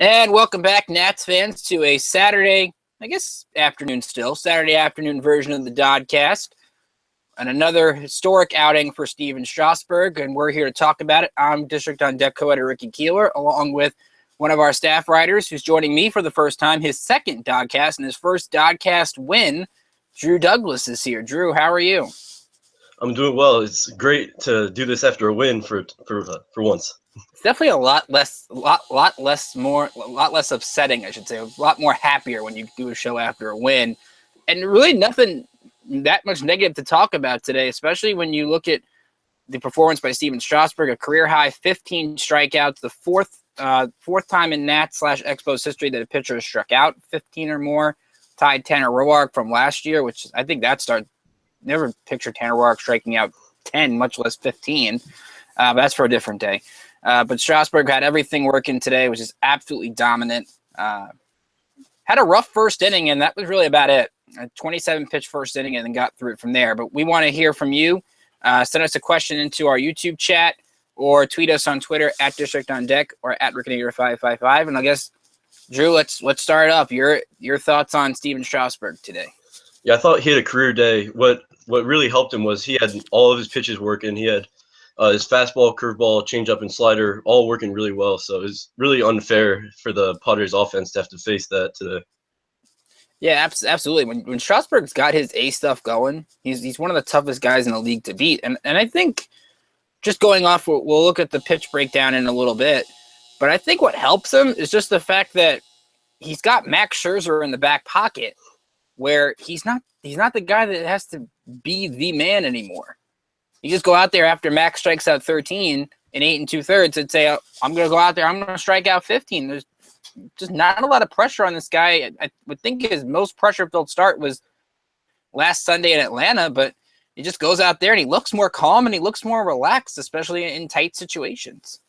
And welcome back, Nats fans, to a Saturday, Saturday afternoon version of the DoDcast. And another historic outing for Stephen Strasburg, and we're here to talk about it. I'm District on Deck co-editor Ricky Keeler, along with one of our staff writers who's joining me for the first time, his second DoDcast and his first DoDcast win. Drew Douglas is here. Drew, how are you? I'm doing well. It's great to do this after a win for once. It's definitely a lot less upsetting, I should say. A lot more happier when you do a show after a win. And really nothing that much negative to talk about today, especially when you look at the performance by Stephen Strasburg, a career-high 15 strikeouts, the fourth time in Nats/Expos history that a pitcher has struck out 15 or more, tied Tanner Roark from last year, which I think that started. Never pictured Tanner Roark striking out 10, much less 15. But that's for a different day. But Strasburg had everything working today, was just absolutely dominant. Had a rough first inning, and that was really about it. A 27-pitch first inning, and then got through it from there. But we want to hear from you. Send us a question into our YouTube chat, or tweet us on Twitter at District on Deck or at Rickinator555. And I guess, Drew, let's start it up. Your thoughts on Stephen Strasburg today? Yeah, I thought he had a career day. What really helped him was he had all of his pitches working. He had his fastball, curveball, changeup, and slider all working really well. So it's really unfair for the Padres offense to have to face that today. Yeah, absolutely. When Strasburg's got his A stuff going, he's one of the toughest guys in the league to beat. And I think just going off, we'll look at the pitch breakdown in a little bit. But I think what helps him is just the fact that he's got Max Scherzer in the back pocket, where he's not the guy that has to be the man anymore. You just go out there after Max strikes out 13 in 8 2/3 and say, I'm going to go out there, I'm going to strike out 15. There's just not a lot of pressure on this guy. I would think his most pressure-filled start was last Sunday in Atlanta, but he just goes out there and he looks more calm and he looks more relaxed, especially in tight situations.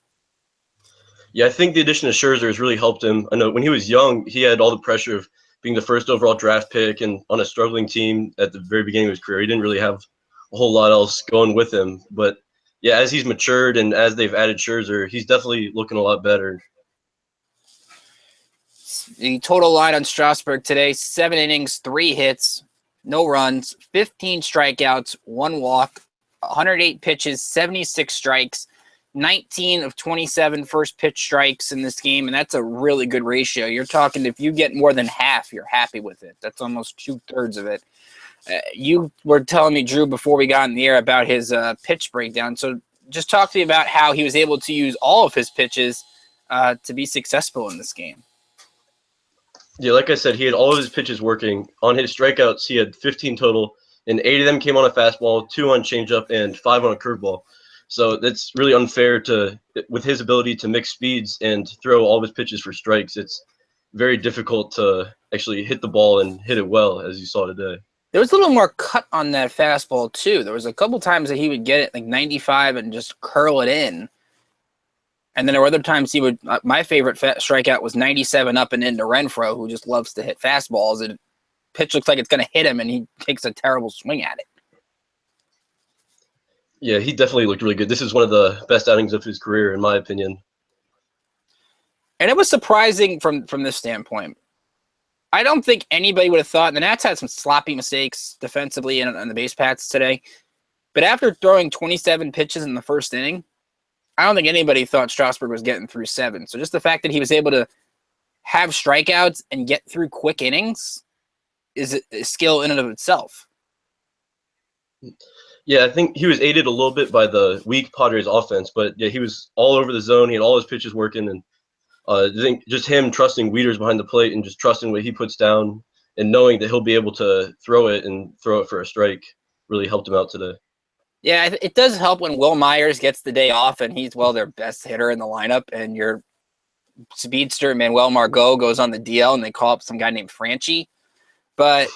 Yeah, I think the addition of Scherzer has really helped him. I know when he was young, he had all the pressure of being the first overall draft pick and on a struggling team at the very beginning of his career. He didn't really have a whole lot else going with him. But, yeah, as he's matured and as they've added Scherzer, he's definitely looking a lot better. The total line on Strasburg today, 7 innings, 3 hits, no runs, 15 strikeouts, 1 walk, 108 pitches, 76 strikes, 19 of 27 first pitch strikes in this game, and that's a really good ratio. You're talking if you get more than half, you're happy with it. That's almost 2/3 of it. You were telling me, Drew, before we got in the air about his pitch breakdown. So just talk to me about how he was able to use all of his pitches to be successful in this game. Yeah, like I said, he had all of his pitches working. On his strikeouts, he had 15 total, and 8 of them came on a fastball, 2 on changeup, and 5 on a curveball. So that's really unfair with his ability to mix speeds and throw all of his pitches for strikes. It's very difficult to actually hit the ball and hit it well, as you saw today. There was a little more cut on that fastball, too. There was a couple times that he would get it like 95 and just curl it in. And then there were other times he would my favorite strikeout was 97 up and into Renfroe, who just loves to hit fastballs. And pitch looks like it's going to hit him, and he takes a terrible swing at it. Yeah, he definitely looked really good. This is one of the best outings of his career, in my opinion. And it was surprising from this standpoint. I don't think anybody would have thought, and the Nats had some sloppy mistakes defensively on the base paths today, but after throwing 27 pitches in the first inning, I don't think anybody thought Strasburg was getting through 7. So just the fact that he was able to have strikeouts and get through quick innings is a skill in and of itself. Yeah, I think he was aided a little bit by the weak Padres offense, but yeah, he was all over the zone. He had all his pitches working, and I think just him trusting Wieters behind the plate and just trusting what he puts down and knowing that he'll be able to throw it for a strike really helped him out today. Yeah, it does help when Will Myers gets the day off and he's, their best hitter in the lineup, and your speedster Manuel Margot goes on the DL and they call up some guy named Franchi. But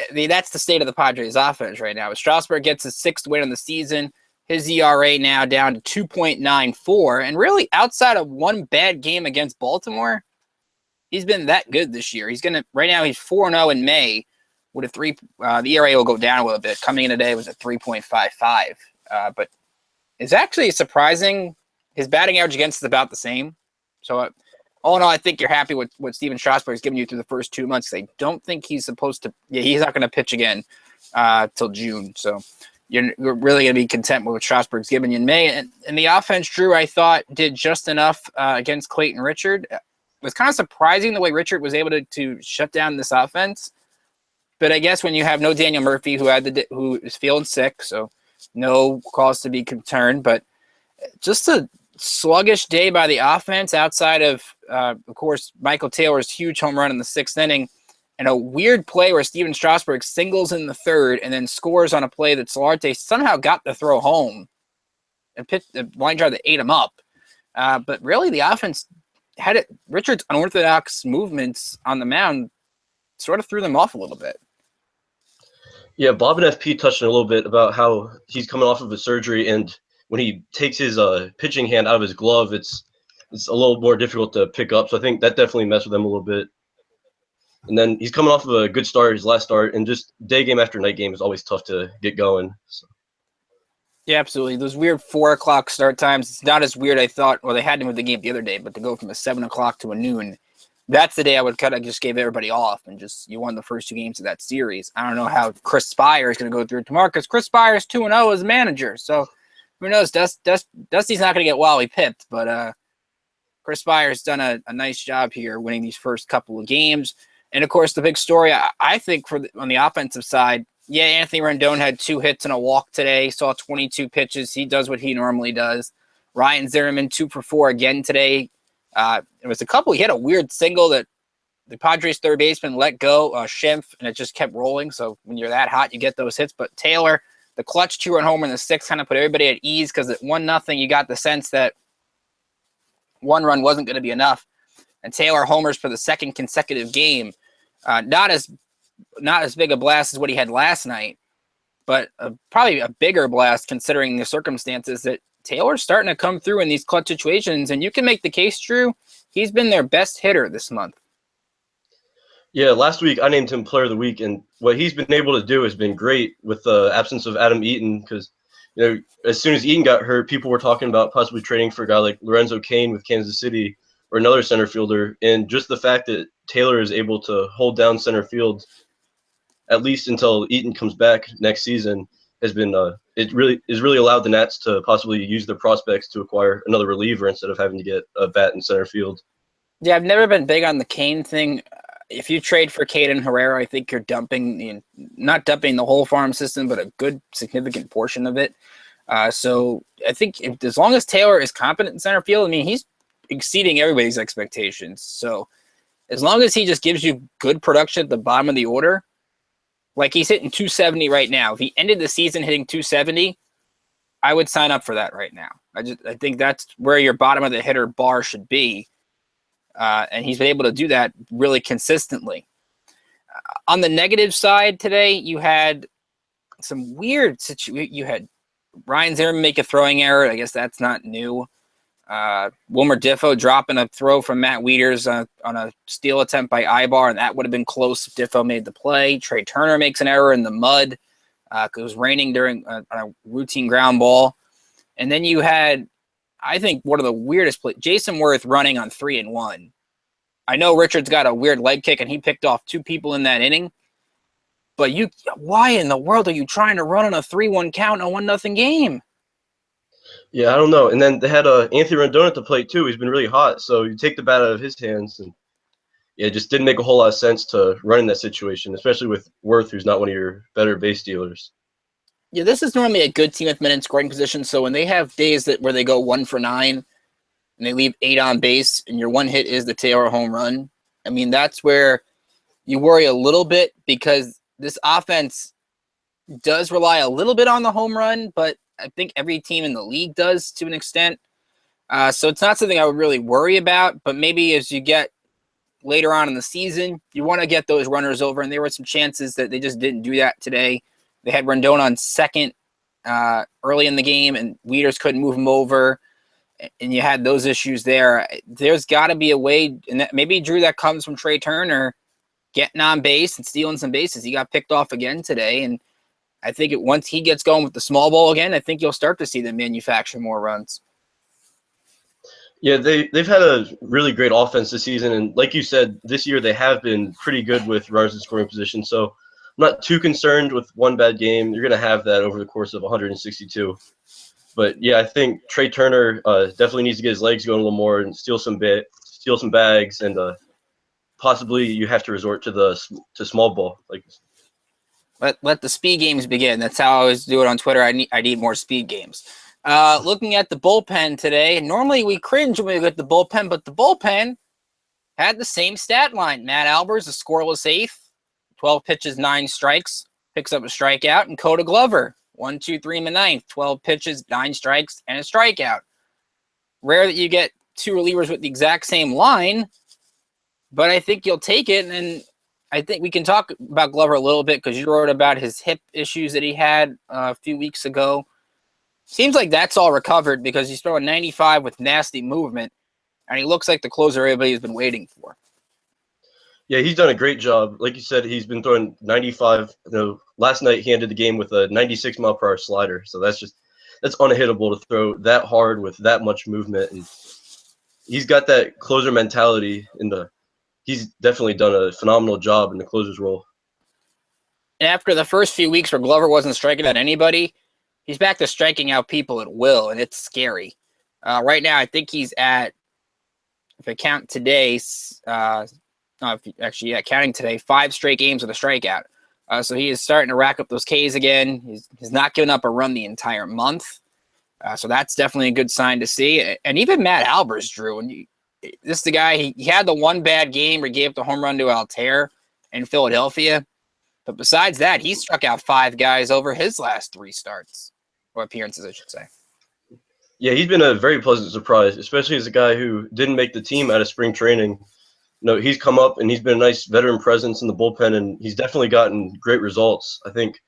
I mean, that's the state of the Padres offense right now. Strasburg gets his 6th win of the season. His ERA now down to 2.94. And really, outside of one bad game against Baltimore, he's been that good this year. Right now he's 4-0 in May with a 3. The ERA will go down a little bit. Coming in today was at 3.55. But it's actually surprising. His batting average against is about the same. So All in all, I think you're happy with what Stephen Strasburg has given you through the first 2 months. I don't think he's supposed to. Yeah, he's not going to pitch again till June. So you're really going to be content with what Strasburg's given you in May. And the offense, Drew, I thought did just enough against Clayton Richard. It was kind of surprising the way Richard was able to shut down this offense. But I guess when you have no Daniel Murphy, who is feeling sick, so no cause to be concerned. But just a sluggish day by the offense outside of course, Michael Taylor's huge home run in the 6th inning and a weird play where Stephen Strasburg singles in the 3rd and then scores on a play that Solarte somehow got to throw home and pitched the line drive that ate him up. But really, the offense had it. Richard's unorthodox movements on the mound sort of threw them off a little bit. Yeah, Bob and FP touched on a little bit about how he's coming off of a surgery, and when he takes his pitching hand out of his glove, it's a little more difficult to pick up. So I think that definitely messed with him a little bit. And then he's coming off of a good start, his last start, and just day game after night game is always tough to get going. So. Yeah, absolutely. Those weird 4 o'clock start times, it's not as weird I thought. Well, they had to move the game the other day, but to go from a 7 o'clock to a noon, that's the day I would kind of just gave everybody off and just you won the first 2 games of that series. I don't know how Chris Spire is going to go through it tomorrow because Chris Spire is 2-0 as manager. So who knows? Dusty's not going to get Wally pipped, but Chris Spire's done a nice job here winning these first couple of games. And, of course, the big story, I think, on the offensive side, yeah, Anthony Rendon had 2 hits and a walk today, saw 22 pitches. He does what he normally does. Ryan Zimmerman, 2 for 4 again today. It was a couple. He had a weird single that the Padres third baseman let go, Schimpf, and it just kept rolling. So when you're that hot, you get those hits. But Taylor, the clutch 2-run homer in the 6th kind of put everybody at ease because at 1-0, you got the sense that 1 run wasn't going to be enough. And Taylor homers for the 2nd consecutive game. Not as big a blast as what he had last night, but probably a bigger blast considering the circumstances that Taylor's starting to come through in these clutch situations. And you can make the case, Drew, he's been their best hitter this month. Yeah, last week I named him Player of the Week, and what he's been able to do has been great with the absence of Adam Eaton because, as soon as Eaton got hurt, people were talking about possibly trading for a guy like Lorenzo Cain with Kansas City or another center fielder. And just the fact that Taylor is able to hold down center field at least until Eaton comes back next season has been it really allowed the Nats to possibly use their prospects to acquire another reliever instead of having to get a bat in center field. Yeah, I've never been big on the Cain thing. If you trade for Caden Herrera, I think you're not dumping the whole farm system, but a good significant portion of it. So I think as long as Taylor is competent in center field, he's exceeding everybody's expectations. So as long as he just gives you good production at the bottom of the order, like he's hitting 270 right now. If he ended the season hitting 270, I would sign up for that right now. I think that's where your bottom of the hitter bar should be. And he's been able to do that really consistently. On the negative side today, you had some weird situations. You had Ryan Zimmerman make a throwing error. I guess that's not new. Wilmer Diffo dropping a throw from Matt Wieters on a steal attempt by Ibar, and that would have been close if Diffo made the play. Trey Turner makes an error in the mud because it was raining during a routine ground ball. And then you had, I think, one of the weirdest plays, Jason Worth running on 3-1. I know Richard's got a weird leg kick, and he picked off 2 people in that inning. But why in the world are you trying to run on a 3-1 count in a 1-0 game? Yeah, I don't know. And then they had Anthony Rendon at the plate too. He's been really hot, so you take the bat out of his hands, and it just didn't make a whole lot of sense to run in that situation, especially with Worth, who's not one of your better base stealers. Yeah, this is normally a good team with men in scoring position. So when they have days where they go 1 for 9 and they leave 8 on base, and your one hit is the Taylor home run, that's where you worry a little bit because this offense does rely a little bit on the home run, but I think every team in the league does to an extent. So it's not something I would really worry about, but maybe as you get later on in the season, you want to get those runners over, and there were some chances that they just didn't do that today. They had Rendon on second early in the game, and Wieters couldn't move him over, and you had those issues there. There's got to be a way, and maybe, Drew, that comes from Trey Turner getting on base and stealing some bases. He got picked off again today, and I think once he gets going with the small ball again, I think you'll start to see them manufacture more runs. Yeah, they've had a really great offense this season, and like you said, this year they have been pretty good with runners in scoring position. So I'm not too concerned with one bad game. You're going to have that over the course of 162. But yeah, I think Trey Turner definitely needs to get his legs going a little more and steal some bags, and possibly you have to resort to small ball. Like, Let the speed games begin. That's how I always do it on Twitter. I need more speed games. Looking at the bullpen today, normally we cringe when we look at the bullpen, but the bullpen had the same stat line. Matt Albers, a scoreless eighth, 12 pitches, 9 strikes, picks up a strikeout, and Coda Glover, 1, 2, 3 in the ninth, 12 pitches, 9 strikes, and a strikeout. Rare that you get two relievers with the exact same line, but I think you'll take it, and I think we can talk about Glover a little bit because you wrote about his hip issues that he had a few weeks ago. Seems like that's all recovered because he's throwing 95 with nasty movement, and he looks like the closer everybody's been waiting for. yeah, he's done a great job. Like you said, he's been throwing 95. Last night he ended the game with a 96 mile per hour slider. So that's unhittable to throw that hard with that much movement. And he's got that closer mentality he's definitely done a phenomenal job in the closer's role. And after the first few weeks where Glover wasn't striking out anybody, he's back to striking out people at will, and it's scary. Right now, I think he's at, if I count today, counting today, 5 straight games with a strikeout. So he is starting to rack up those Ks again. He's not giving up a run the entire month. So that's definitely a good sign to see. And even Matt Albers, Drew, and this is the guy, he had the one bad game where he gave up the home run to Altair in Philadelphia. But besides that, he struck out 5 guys over his last 3 starts, or appearances, I should say. Yeah, he's been a very pleasant surprise, especially as a guy who didn't make the team out of spring training. He's come up and he's been a nice veteran presence in the bullpen, and he's definitely gotten great results. I think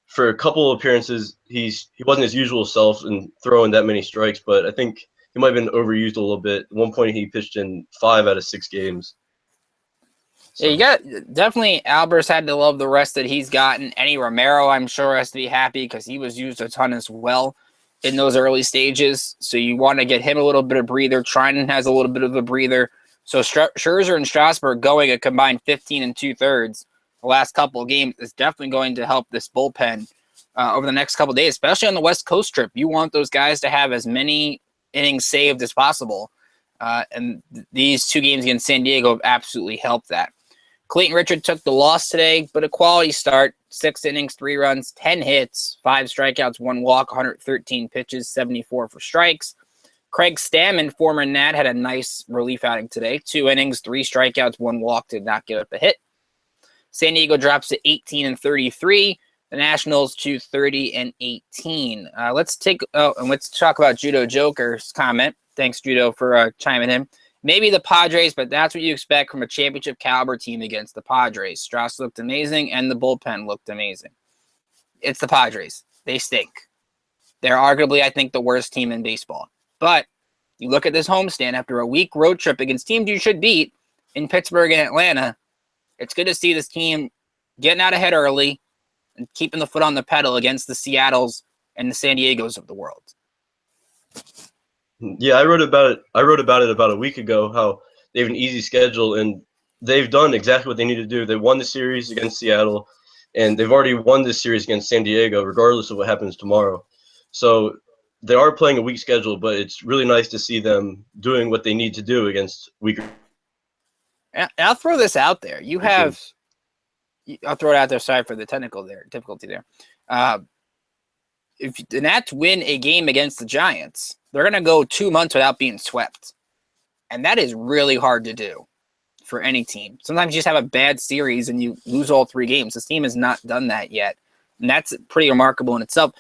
for a couple of appearances, he wasn't his usual self in throwing that many strikes, but I think he might have been overused a little bit. At one point, he pitched in 5 out of 6 games. So. Yeah, definitely Albers had to love the rest that he's gotten. Eddie Romero, I'm sure, has to be happy because he was used a ton as well in those early stages. So you want to get him a little bit of breather. Trinan has a little bit of a breather. So Scherzer and Strasburg going a combined 15 2/3 the last couple of games is definitely going to help this bullpen over the next couple of days, especially on the West Coast trip. You want those guys to have as many innings saved as possible. And these 2 games against San Diego have absolutely helped that. Clayton Richard took the loss today, but a quality start. 6 innings, 3 runs, 10 hits, 5 strikeouts, 1 walk, 113 pitches, 74 for strikes. Craig Stammen, former Nat, had a nice relief outing today. 2 innings, 3 strikeouts, 1 walk, did not give up a hit. San Diego drops to 18 33. The Nationals to 30 18. Let's talk about Judo Joker's comment. Thanks, Judo, for chiming in. Maybe the Padres, but that's what you expect from a championship caliber team against the Padres. Strauss looked amazing, and the bullpen looked amazing. It's the Padres. They stink. They're arguably, I think, the worst team in baseball. But you look at this homestand after a week road trip against teams you should beat in Pittsburgh and Atlanta. It's good to see this team getting out ahead early and keeping the foot on the pedal against the Seattles and the San Diegos of the world. Yeah, I wrote about it about a week ago, how they have an easy schedule, and they've done exactly what they need to do. They won the series against Seattle, and they've already won this series against San Diego, regardless of what happens tomorrow. So they are playing a weak schedule, but it's really nice to see them doing what they need to do against weaker. And I'll throw this out there. I'll throw it out there. Sorry for the difficulty there. If the Nats win a game against the Giants, they're going to go 2 months without being swept. And that is really hard to do for any team. Sometimes you just have a bad series and you lose all 3 games. This team has not done that yet. And that's pretty remarkable in itself.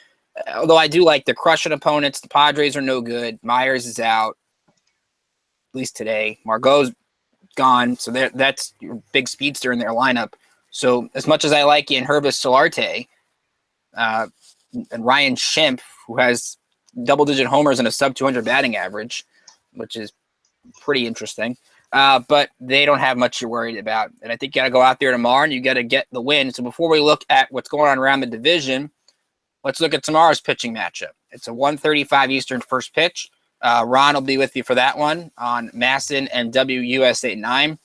Although I do like the crushing opponents. The Padres are no good. Myers is out, at least today. Margot's gone. So that's your big speedster in their lineup. So as much as I like Yangervis Solarte, and Ryan Schimpf, who has double-digit homers and a sub-200 batting average, which is pretty interesting. But they don't have much you're worried about. And I think you got to go out there tomorrow and you got to get the win. So before we look at what's going on around the division, let's look at tomorrow's pitching matchup. It's a 1:35 Eastern first pitch. Ron will be with you for that one on Masson and WUSA 9.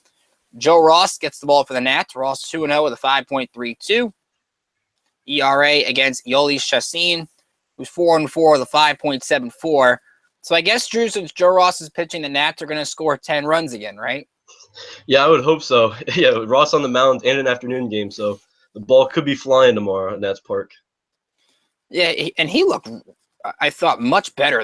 Joe Ross gets the ball for the Nats. Ross 2-0 with a 5.32 ERA against Yoeli Chacin, who's 4-4 with a 5.74. So I guess, Drew, since Joe Ross is pitching, the Nats are going to score 10 runs again, right? Yeah, I would hope so. Yeah, Ross on the mound and an afternoon game, so the ball could be flying tomorrow at Nats Park. Yeah, and he looked, I thought, much better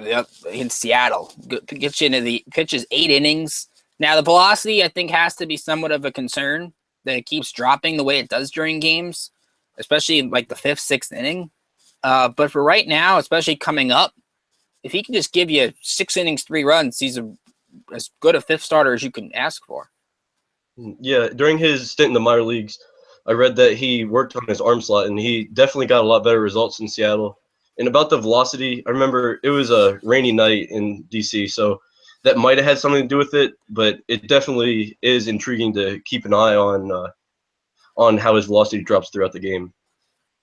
in Seattle. Gets you into the pitches 8 innings. Now, the velocity, I think, has to be somewhat of a concern that it keeps dropping the way it does during games, especially in like the 5th, 6th inning. But for right now, especially coming up, if he can just give you 6 innings, 3 runs, he's as good a 5th starter as you can ask for. Yeah, during his stint in the minor leagues, I read that he worked on his arm slot, and he definitely got a lot better results in Seattle. And about the velocity, I remember it was a rainy night in D.C., so that might have had something to do with it, but it definitely is intriguing to keep an eye on how his velocity drops throughout the game.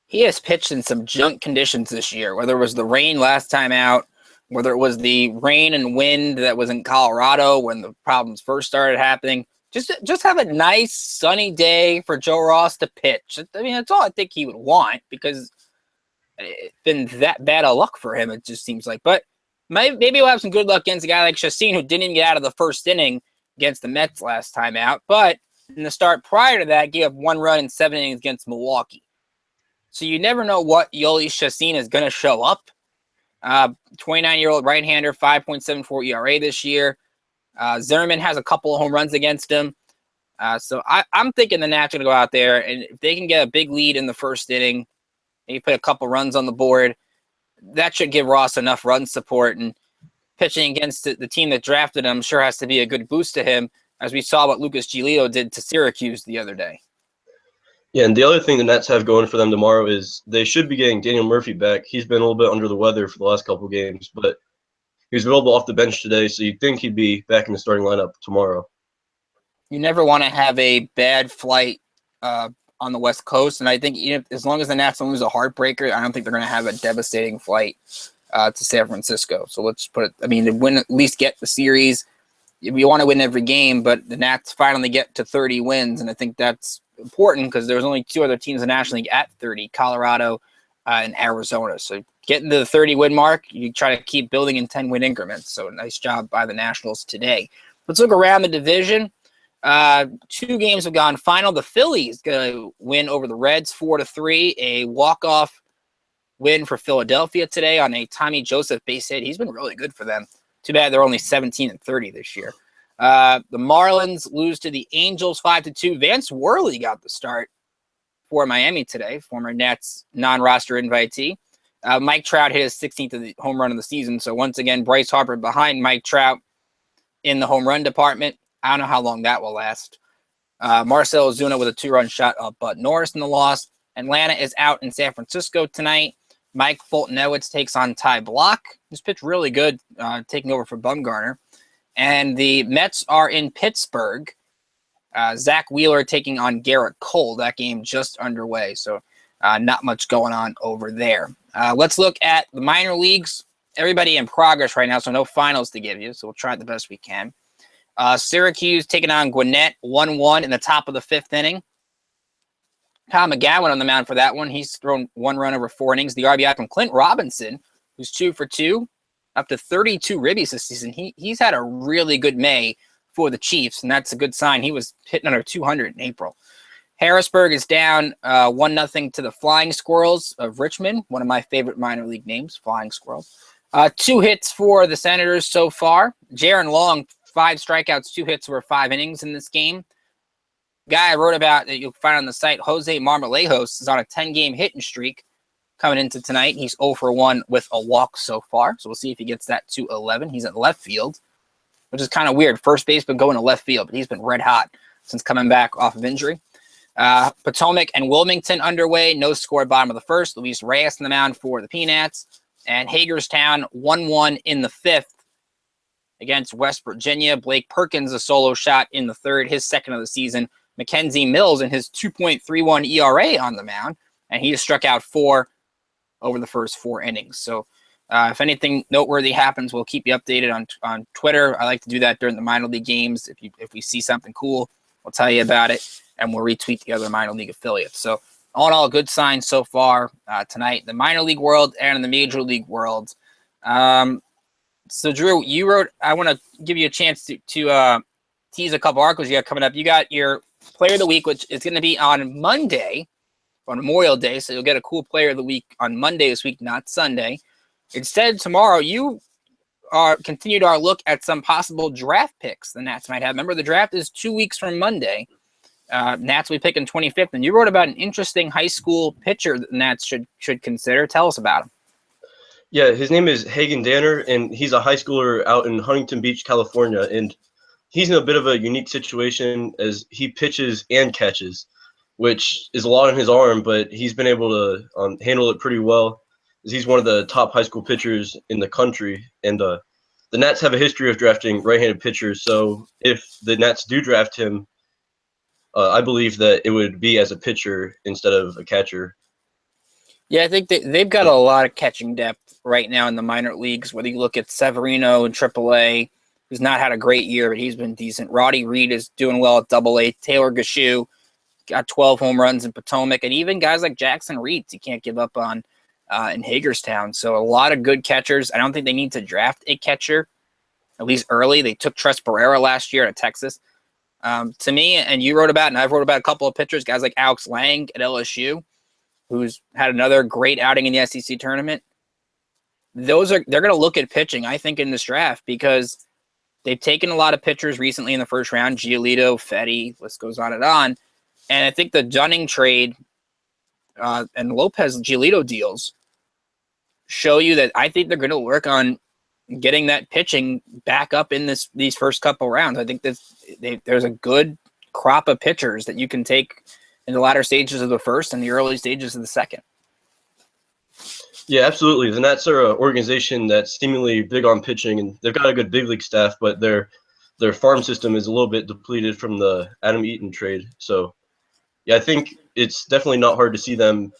He has pitched in some junk conditions this year, whether it was the rain last time out, whether it was the rain and wind that was in Colorado when the problems first started happening. Just have a nice sunny day for Joe Ross to pitch. I mean, that's all I think he would want, because it's been that bad of luck for him, it just seems like. But maybe we'll have some good luck against a guy like Chacin, who didn't even get out of the 1st inning against the Mets last time out. But in the start prior to that, gave up 1 run in 7 innings against Milwaukee. So you never know what Yoeli Chacin is going to show up. 29-year-old right-hander, 5.74 ERA this year. Zimmerman has a couple of home runs against him. So I'm thinking the Nats are going to go out there, and if they can get a big lead in the 1st inning, maybe put a couple runs on the board, that should give Ross enough run support. And pitching against the team that drafted him sure has to be a good boost to him, as we saw what Lucas Giolito did to Syracuse the other day. Yeah, and the other thing the Nets have going for them tomorrow is they should be getting Daniel Murphy back. He's been a little bit under the weather for the last couple of games, but he was available off the bench today, so you'd think he'd be back in the starting lineup tomorrow. You never want to have a bad flight on the West Coast, and I think as long as the Nats don't lose a heartbreaker, I don't think they're going to have a devastating flight to San Francisco. So let's put it, I mean, to win, at least get the series. You want to win every game, but the Nats finally get to 30 wins, and I think that's important because there's only 2 other teams in the National League at 30, Colorado and Arizona. So getting to the 30-win mark, you try to keep building in 10-win increments. So nice job by the Nationals today. Let's look around the division. 2 games have gone final. The Phillies going to win over the Reds 4-3, a walk-off win for Philadelphia today on a Tommy Joseph base hit. He's been really good for them. Too bad they're only 17-30 this year. The Marlins lose to the Angels 5-2. Vance Worley got the start for Miami today, former Nats non-roster invitee. Mike Trout hit his 16th home run of the season. So once again, Bryce Harper behind Mike Trout in the home run department. I don't know how long that will last. Marcell Ozuna with a 2-run shot of Bud Norris in the loss. Atlanta is out in San Francisco tonight. Mike Fulton-Ewitz takes on Ty Block. He's pitched really good, taking over for Bumgarner. And the Mets are in Pittsburgh. Zach Wheeler taking on Garrett Cole. That game just underway, so not much going on over there. Let's look at the minor leagues. Everybody in progress right now, so no finals to give you, so we'll try the best we can. Syracuse taking on Gwinnett 1-1 in the top of the 5th inning. Kyle McGowan on the mound for that one. He's thrown 1 run over 4 innings. The RBI from Clint Robinson, who's 2 for 2, up to 32 ribbies this season. He's had a really good May for the Chiefs, and that's a good sign. He was hitting under 200 in April. Harrisburg is down 1-0 to the Flying Squirrels of Richmond, one of my favorite minor league names, Flying Squirrels. 2 hits for the Senators so far. Jaron Long, 5 strikeouts, 2 hits over 5 innings in this game. Guy I wrote about that you'll find on the site, Jose Marmolejos, is on a 10-game hitting streak coming into tonight. He's 0 for 1 with a walk so far, so we'll see if he gets that to 11. He's at left field, which is kind of weird. First baseman going to left field, but he's been red hot since coming back off of injury. Potomac and Wilmington underway. No score bottom of the 1st. Luis Reyes in the mound for the Peanuts. And Hagerstown 1-1 in the 5th against West Virginia. Blake Perkins a solo shot in the 3rd, his 2nd of the season. Mackenzie Mills in his 2.31 ERA on the mound, and he just struck out 4 over the first 4 innings. So If anything noteworthy happens, we'll keep you updated on Twitter. I like to do that during the minor league games. If we see something cool, we'll tell you about it, and we'll retweet the other minor league affiliates. So all in all, good signs so far tonight in the minor league world and in the major league world. So Drew, you wrote. I want to give you a chance to tease a couple articles you got coming up. You got your Player of the Week, which is going to be on Monday, on Memorial Day. So you'll get a cool Player of the Week on Monday this week, not Sunday. Instead, tomorrow you continued our look at some possible draft picks the Nats might have. Remember, the draft is 2 weeks from Monday. Nats will be picking 25th, and you wrote about an interesting high school pitcher that the Nats should consider. Tell us about him. Yeah, his name is Hagen Danner, and he's a high schooler out in Huntington Beach, California. And he's in a bit of a unique situation as he pitches and catches, which is a lot on his arm, but he's been able to handle it pretty well. He's one of the top high school pitchers in the country, and the Nats have a history of drafting right-handed pitchers. So if the Nats do draft him, I believe that it would be as a pitcher instead of a catcher. Yeah, I think they've got a lot of catching depth right now in the minor leagues. Whether you look at Severino in AAA, who's not had a great year, but he's been decent. Roddy Reed is doing well at AA. Taylor Gashu got 12 home runs in Potomac, and even guys like Jackson Reeds, you can't give up on in Hagerstown. So a lot of good catchers. I don't think they need to draft a catcher, at least early. They took Tres Barrera last year at Texas. To me, and you wrote about, and I've wrote about a couple of pitchers, guys like Alex Lang at LSU, who's had another great outing in the SEC tournament. They're going to look at pitching, I think, in this draft because they've taken a lot of pitchers recently in the first round. Giolito, Fetty, list goes on. And I think the Dunning trade and Lopez Giolito deals show you that I think they're going to work on getting that pitching back up in these first couple rounds. I think that there's a good crop of pitchers that you can take in the latter stages of the first and the early stages of the second. Yeah, absolutely. The Nats are an organization that's seemingly big on pitching, and they've got a good big league staff, but their farm system is a little bit depleted from the Adam Eaton trade. So, yeah, I think it's definitely not hard to see them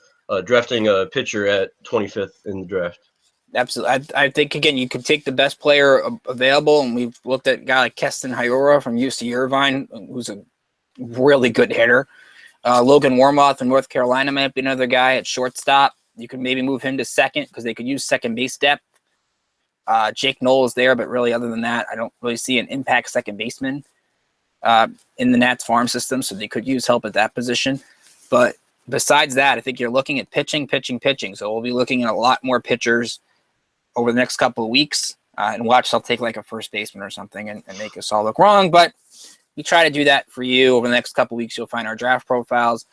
drafting a pitcher at 25th in the draft. Absolutely. I think, again, you could take the best player available, and we've looked at a guy like Keston Hiura from UC Irvine, who's a really good hitter. Logan Warmoth from North Carolina might be another guy at shortstop. You could maybe move him to second because they could use second base depth. Jake Knoll is there, but really other than that, I don't really see an impact second baseman in the Nats farm system, so they could use help at that position. But besides that, I think you're looking at pitching. So we'll be looking at a lot more pitchers over the next couple of weeks, and watch they'll take like a first baseman or something and make us all look wrong. But we try to do that for you over the next couple of weeks. You'll find our draft profiles.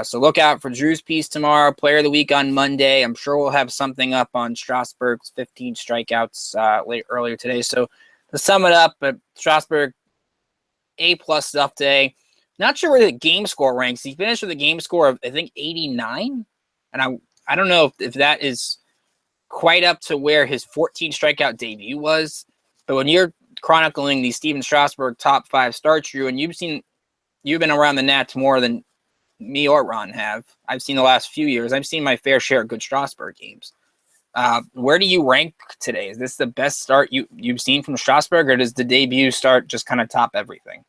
So look out for Drew's piece tomorrow, Player of the Week on Monday. I'm sure we'll have something up on Strasburg's 15 strikeouts earlier today. So to sum it up, Strasburg, A-plus stuff today. Not sure where the game score ranks. He finished with a game score of, I think, 89. And I don't know if that is quite up to where his 14 strikeout debut was. But when you're chronicling the Stephen Strasburg top 5 starts, Drew, and you've been around the Nats more than me or Ron have. I've seen the last few years. I've seen my fair share of good Strasburg games. Where do you rank today? Is this the best start you've seen from Strasburg, or does the debut start just kind of top everything?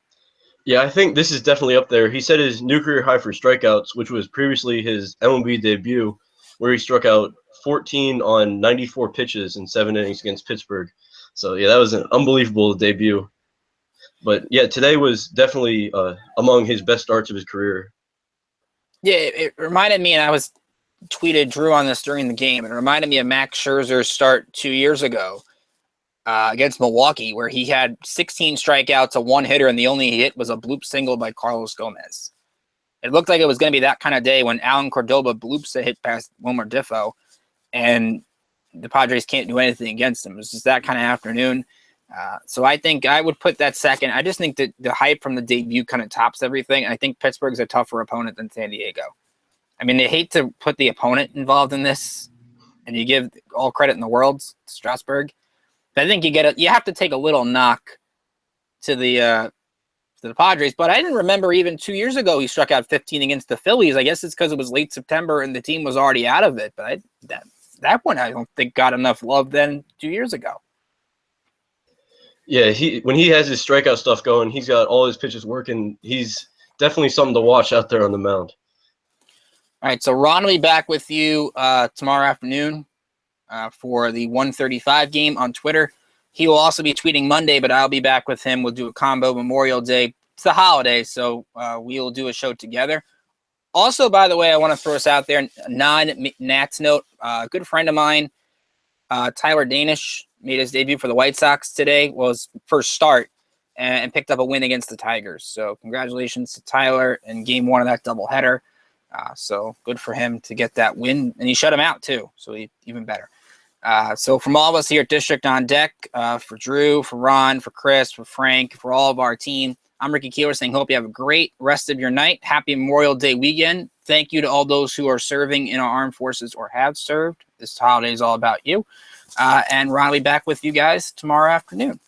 Yeah, I think this is definitely up there. He set his new career high for strikeouts, which was previously his MLB debut, where he struck out 14 on 94 pitches in 7 innings against Pittsburgh. So, yeah, that was an unbelievable debut. But, yeah, today was definitely among his best starts of his career. Yeah, it reminded me, and I was tweeted Drew on this during the game, it reminded me of Max Scherzer's start 2 years ago against Milwaukee, where he had 16 strikeouts, a one-hitter, and the only hit was a bloop single by Carlos Gomez. It looked like it was going to be that kind of day when Alan Cordoba bloops a hit past Wilmer Difo, and the Padres can't do anything against him. It was just that kind of afternoon. So I think I would put that second. I just think that the hype from the debut kind of tops everything. I think Pittsburgh's a tougher opponent than San Diego. I mean, they hate to put the opponent involved in this, and you give all credit in the world to Strasburg. But I think you have to take a little knock to the Padres. But I didn't remember even 2 years ago he struck out 15 against the Phillies. I guess it's because it was late September and the team was already out of it. But that one I don't think got enough love then 2 years ago. Yeah, when he has his strikeout stuff going, he's got all his pitches working. He's definitely something to watch out there on the mound. All right, so Ron will be back with you tomorrow afternoon for the 1:35 game on Twitter. He will also be tweeting Monday, but I'll be back with him. We'll do a combo Memorial Day. It's the holiday, so we will do a show together. Also, by the way, I want to throw us out there, non-Nats note. A good friend of mine, Tyler Danish, made his debut for the White Sox today, was first start, and picked up a win against the Tigers. So congratulations to Tyler in game 1 of that doubleheader. So good for him to get that win. And he shut him out, too, so even better. So from all of us here at District on Deck, for Drew, for Ron, for Chris, for Frank, for all of our team, I'm Ricky Keeler saying hope you have a great rest of your night. Happy Memorial Day weekend. Thank you to all those who are serving in our armed forces or have served. This holiday is all about you. And Ron will be back with you guys tomorrow afternoon.